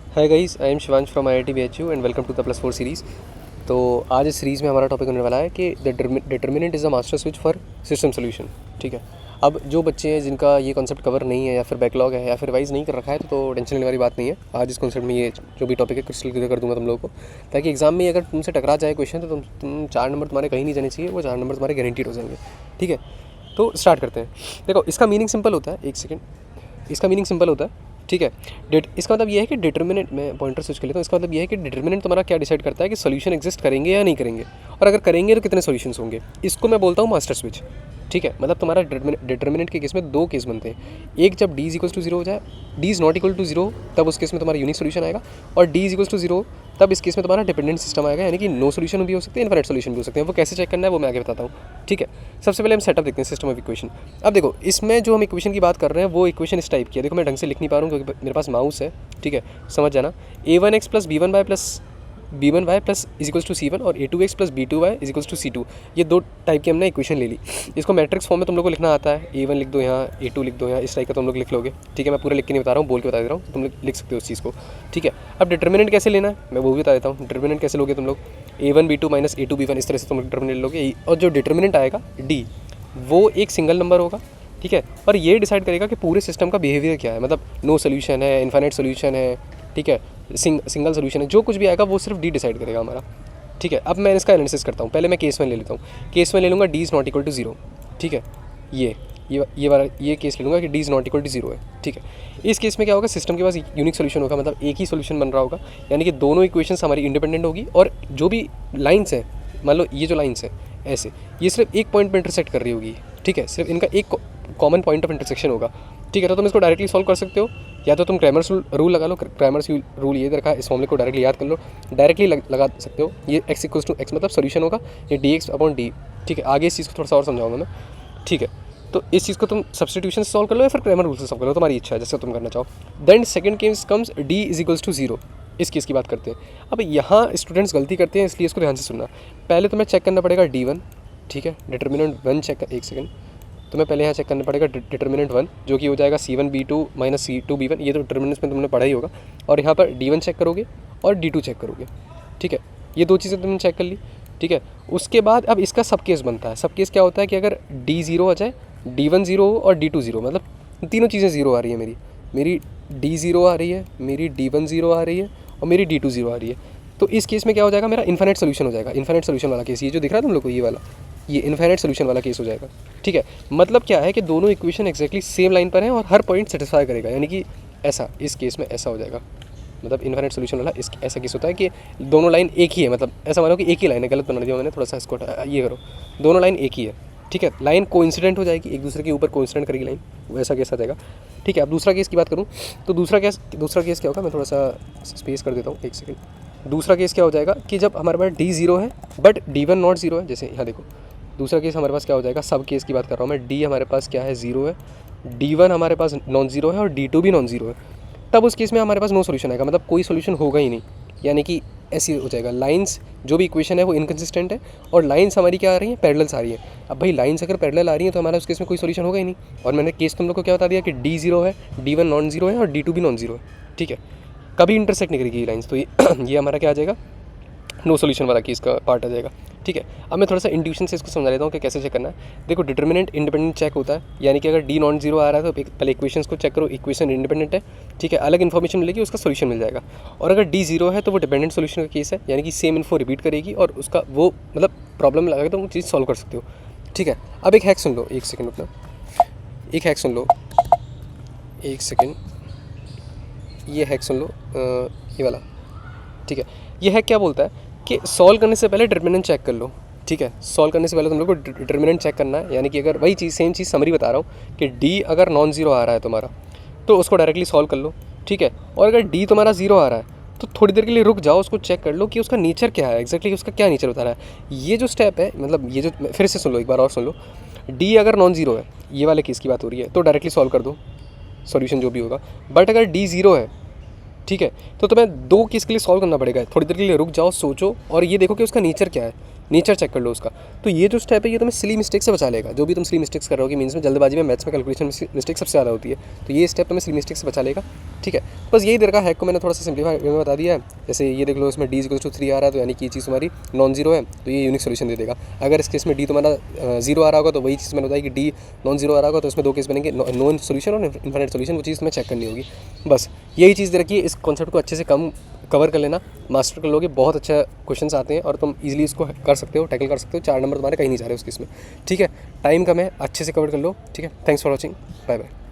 Hi guys, I am Shivansh from IIT BHU and welcome to the +4 series. तो आज इस series में हमारा टॉपिक होने वाला है कि the determinant is the master switch for system solution. ठीक है। अब जो बच्चे हैं जिनका ये कॉन्सेप्ट कवर नहीं है या फिर बैकलॉग है या फिर रिवाइज नहीं कर रखा है तो टेंशन लेने वाली बात नहीं है। आज इस कॉन्सेप्ट में ये जो भी टॉपिक है क्रिस्टल क्लियर कर दूंगा तुम लोगों को, ताकि एग्जाम में अगर तुमसे टकरा जाए क्वेश्चन तो तुम 4 नंबर तुम्हारे कहीं नहीं जाने चाहिए, वो 4 नंबर तुम्हारे गारंटीड हो जाएंगे। ठीक है, तो स्टार्ट करते हैं। देखो, इसका मीनिंग सिंपल होता है। एक सेकेंड, इसका मीनिंग सिंपल होता है। ठीक है। इसका मतलब ये है कि डिटर्मिनेंट, मैं पॉइंटर स्विच कर लेता हूँ। इसका मतलब ये है कि डिटर्मिनेंट तुम्हारा क्या डिसाइड करता है कि सोल्यूशन एग्जिस्ट करेंगे या नहीं करेंगे, और अगर करेंगे तो कितने सोल्यूशंस होंगे। इसको मैं बोलता हूँ मास्टर स्विच। ठीक है, मतलब तुम्हारा डिटर्मिनेंट के केस में दो केस बनते हैं। एक, जब D is equal to zero हो जाए, D is not equal to zero, तब उस केस में तुम्हारा यूनिक सोल्यूशन आएगा। और D is equal to zero, तब इस केस में तुम्हारा डिपेंडेंट सिस्टम आएगा, यानी कि नो सोल्यूशन भी हो सकते हैं, इनफिनिट सोल्यूशन भी हो सकते हैं। वो कैसे चेक करना है वो मैं आगे बताता हूँ। ठीक है, सबसे पहले हम सेटअप देखते हैं, सिस्टम ऑफ इक्वेशन। अब देखो, इसमें जो हम इक्वेशन की बात कर रहे हैं वो इक्वेशन इस टाइप की है। देखो, मैं ढंग से लिख नहीं पा रहा हूँ क्योंकि मेरे पास माउस है। ठीक है, समझ जाना। a1x plus b1y plus b1y plus is equals to c1 और a2x plus b2y is equals to c2, ये दो टाइप की हमने इक्वेशन ले ली। इसको मैट्रिक्स फॉर्म में तुम लोग को लिखना आता है। a1 लिख दो यहाँ, a2 लिख दो यहाँ, इस टाइप का तुम लोग लिख लोगे। ठीक है, मैं पूरा लिख के नहीं बता रहा हूँ, बोल के बता दे रहा हूँ, तुम लोग लिख सकते हो उस चीज़ को। ठीक है, अब डिटर्मिनेंट कैसे लेना है मैं वो भी बता देता हूँ। डिटर्मिनेंट कैसे लोगे तुम लोग, a1 b2 minus a2 b1, इस तरह से तुम लोग डिटर्मिनेंट लोगे। और जो डिटर्मिनेंट आएगा d, वो एक सिंगल नंबर होगा। ठीक है, और ये डिसाइड करेगा कि पूरे सिस्टम का बिहेवियर क्या है, मतलब नो सोल्यूशन है, इनफाइनाइट सोल्यूशन है, ठीक है, सिंगल सोल्यूशन है, जो कुछ भी आएगा वो सिर्फ डी डिसाइड करेगा हमारा। ठीक है, अब मैं इसका एनालिसिस करता हूँ। पहले मैं केस 1 ले लेता हूँ। केस 1 ले लूँगा D is not equal to zero. ठीक है, ये वाला ये केस ले लूँगा कि D is not equal to zero है। ठीक है, इस केस में क्या होगा, सिस्टम के पास यूनिक सोल्यूशन होगा, मतलब एक ही सोल्यूशन बन रहा होगा, यानी कि दोनों इक्वेशंस हमारी इंडिपेंडेंट होगी। और जो भी लाइन्स हैं, मान लो ये जो लाइन्स हैं ऐसे, ये सिर्फ एक पॉइंट पर इंटरसेक्ट कर रही होगी। ठीक है, सिर्फ इनका एक कॉमन पॉइंट ऑफ इंटरसेक्शन होगा। ठीक है, तो तुम इसको डायरेक्टली सॉल्व कर सकते हो, या तो तुम क्रैमर्स रूल लगा लो। क्रैमर्स रूल ये रखा है, इस फॉर्मूले को डायरेक्टली याद कर लो, डायरेक्टली लगा सकते हो। ये x इक्वल्स टू एक्स मतलब सोल्यूशन होगा, ये डी एक्स अपॉन डी। ठीक है, आगे इस चीज़ को थोड़ा सा और समझाऊंगा मैं। ठीक है, तो इस चीज़ को तुम सब्स्टिट्यूशन से सॉल्व कर लो या फिर क्रैमर रूल से सॉल्व कर लो, तुम्हारी इच्छा है, जैसे तुम करना चाहो। Then second case comes D is equals to zero. इस केस की बात करते हैं। अब यहाँ स्टूडेंट्स गलती करते हैं, इसलिए इसको ध्यान से सुनना। पहले तुम्हें चेक करना पड़ेगा d1। ठीक है, डिटर्मिनेंट 1 चेक कर, एक सेकंड, तुम्हें पहले यहाँ चेक करना पड़ेगा डिटर्मिनेंट 1, जो कि हो जाएगा c1 b2 minus c2 b1। ये तो डिटर्मिनेंट्स में तुमने पढ़ा ही होगा। और यहाँ पर d1 चेक करोगे और d2 चेक करोगे। ठीक है, ये दो चीज़ें तुमने चेक कर ली। ठीक है, उसके बाद अब इसका सब केस बनता है। सब केस क्या होता है कि अगर d ज़ीरो आ जाए, d1 ज़ीरो हो और d2 ज़ीरो, मतलब तीनों चीज़ें ज़ीरो आ रही है। मेरी d ज़ीरो आ रही है, मेरी d1 ज़ीरो आ रही है और मेरी d2 ज़ीरो आ रही है। तो इस केस में क्या हो जाएगा, मेरा इन्फिनिट सोल्यूशन हो जाएगा। इन्फिनिट सोल्यूशन वाला केस ये जो दिख रहा है तुम लोग को, ये वाला, ये इन्फिनिट सोल्यूशन वाला केस हो जाएगा। ठीक है, मतलब क्या है कि दोनों इक्वेशन एक्जैक्टली सेम लाइन पर हैं और हर पॉइंट सेटिस्फाई करेगा, यानी कि ऐसा, इस केस में ऐसा हो जाएगा। मतलब इन्फिनिट सोल्यूशन वाला इस ऐसा केस होता है कि दोनों लाइन एक ही है, मतलब ऐसा मानो कि एक ही लाइन है। गलत बना दिया मैंने थोड़ा सा, इसको ये करो, दोनों लाइन एक ही है। ठीक है, लाइन कोइंसिडेंट हो जाएगी, एक दूसरे के ऊपर कोइंसिडेंट करेगी लाइन, वैसा केस आ जाएगा। ठीक है, अब दूसरा केस की बात करूँ तो दूसरा केस क्या होगा, मैं थोड़ा सा स्पेस कर देता हूँ, एक सेकंड। दूसरा केस क्या हो जाएगा कि जब हमारे पास डी ज़ीरो है बट d1 नॉट ज़ीरो है। जैसे यहाँ देखो, दूसरा केस हमारे पास क्या हो जाएगा, सब केस की बात कर रहा हूँ मैं, डी हमारे पास क्या है, ज़ीरो है, d1 हमारे पास नॉन ज़ीरो है और d2 भी नॉन ज़ीरो है। तब उस केस में हमारे पास नो सोल्यूशन आएगा, मतलब कोई सोल्यूशन होगा ही नहीं, यानी कि ऐसी हो जाएगा। लाइंस जो भी इक्वेशन है वो इनकंसिस्टेंट है और लाइंस हमारी क्या आ रही हैं, पैरेलल्स आ रही हैं। अब भाई लाइंस अगर पैरेलल आ रही हैं तो हमारा उस केस में कोई सोल्यूशन होगा ही नहीं। और मैंने केस तुम लोग को क्या बता दिया कि डी ज़ीरो है, d1 नॉन ज़ीरो है और d2 भी नॉन ज़ीरो है। ठीक है, कभी इंटरसेक्ट नहीं करेगी ये लाइंस, तो ये हमारा क्या आ जाएगा, नो सोल्यूशन वाला केस का पार्ट आ जाएगा। ठीक है, अब मैं थोड़ा सा इंट्यूशन से इसको समझा देता हूँ कि कैसे चेक करना है। देखो, डिटर्मिनेंट इंडिपेंडेंट चेक होता है, यानी कि अगर डी नॉन जीरो आ रहा है तो पहले इक्वेशंस को चेक करो, इक्वेशन इंडिपेंडेंट है। ठीक है, अलग इन्फॉर्मेशन मिलेगी, उसका सोल्यूशन मिल जाएगा। और अगर डी जीरो है तो वो डिपेंडेंट सोल्यूशन का केस है, यानी कि सेम इन्फो रिपीट करेगी और उसका वो मतलब प्रॉब्लम लगा तो वो चीज़ सॉल्व कर सकते हो। ठीक है, अब एक हैक सुन लो, एक सेकेंड अपना, एक हैक सुन लो, एक सेकेंड, ये हैक सुन लो, ये वाला। ठीक है, ये हैक क्या बोलता है कि सॉल्व करने से पहले डिटर्मिनेंट चेक कर लो। ठीक है, सॉल्व करने से पहले तुम लोग को डिटर्मिनेंट चेक करना है, यानी कि अगर वही चीज़, सेम चीज़ समरी बता रहा हूँ कि डी अगर नॉन ज़ीरो आ रहा है तुम्हारा तो उसको डायरेक्टली सॉल्व कर लो। ठीक है, और अगर डी तुम्हारा ज़ीरो आ रहा है तो थोड़ी देर के लिए रुक जाओ, उसको चेक कर लो कि उसका नेचर क्या है, एक्जैक्टली उसका क्या नेचर बता रहा है। ये जो स्टेप है, मतलब ये जो, फिर से सुन लो, एक बार और सुन लो। डी अगर नॉन ज़ीरो है, ये वाले केस की बात हो रही है, तो डायरेक्टली सॉल्व कर दो, सॉल्यूशन जो भी होगा। बट अगर डी ज़ीरो है, ठीक है, तो तुम्हें दो केस के लिए सॉल्व करना पड़ेगा। थोड़ी देर के लिए रुक जाओ, सोचो और ये देखो कि उसका नेचर क्या है। नेचर चेक कर लो उसका। तो ये जो स्टेप है ये तुम्हें सिली मिस्टेक से बचा लेगा। जो भी तुम सिली मिस्टेक्स कर रहे हो कि मीन्स में जल्दबाजी में मैथ्स में कैलकुलेशन मिस्टेक सबसे ज़्यादा होती है, तो ये स्टेप तुम्हें सिली मिस्टेक से बचा लेगा। ठीक है, बस यही देर का हैक को मैंने थोड़ा सा सिंप्लीफाई में बता दिया है। जैसे ये देख लो, इसमें डी इक्वल्स टू 3 आ रहा है, तो यानी कि ये चीज़ तुम्हारी नॉन जीरो है, तो ये यूनिक सोल्यूशन दे देगा। अगर इस केस में डी तुम्हारा जीरो आ रहा होगा, तो वही चीज़ मैंने बताई कि डी नॉन जीरो आ रहा होगा, तो इसमें दो केस बनेंगे, नॉन सोल्यूशन और इन्फिनिट सोल्यूशन। वो चीज़ तुम्हें चेक करनी होगी। बस यही चीज़ दे रखी है। इस कॉन्सेप्ट को अच्छे से कवर कर लेना, मास्टर कर लोगे, बहुत अच्छा क्वेश्चंस आते हैं और तुम इजीली इसको कर सकते हो, टैकल कर सकते हो। 4 नंबर तुम्हारे कहीं नहीं जा रहे उसके इसमें। ठीक है, टाइम कम है, अच्छे से कवर कर लो। ठीक है, thanks for watching, bye bye.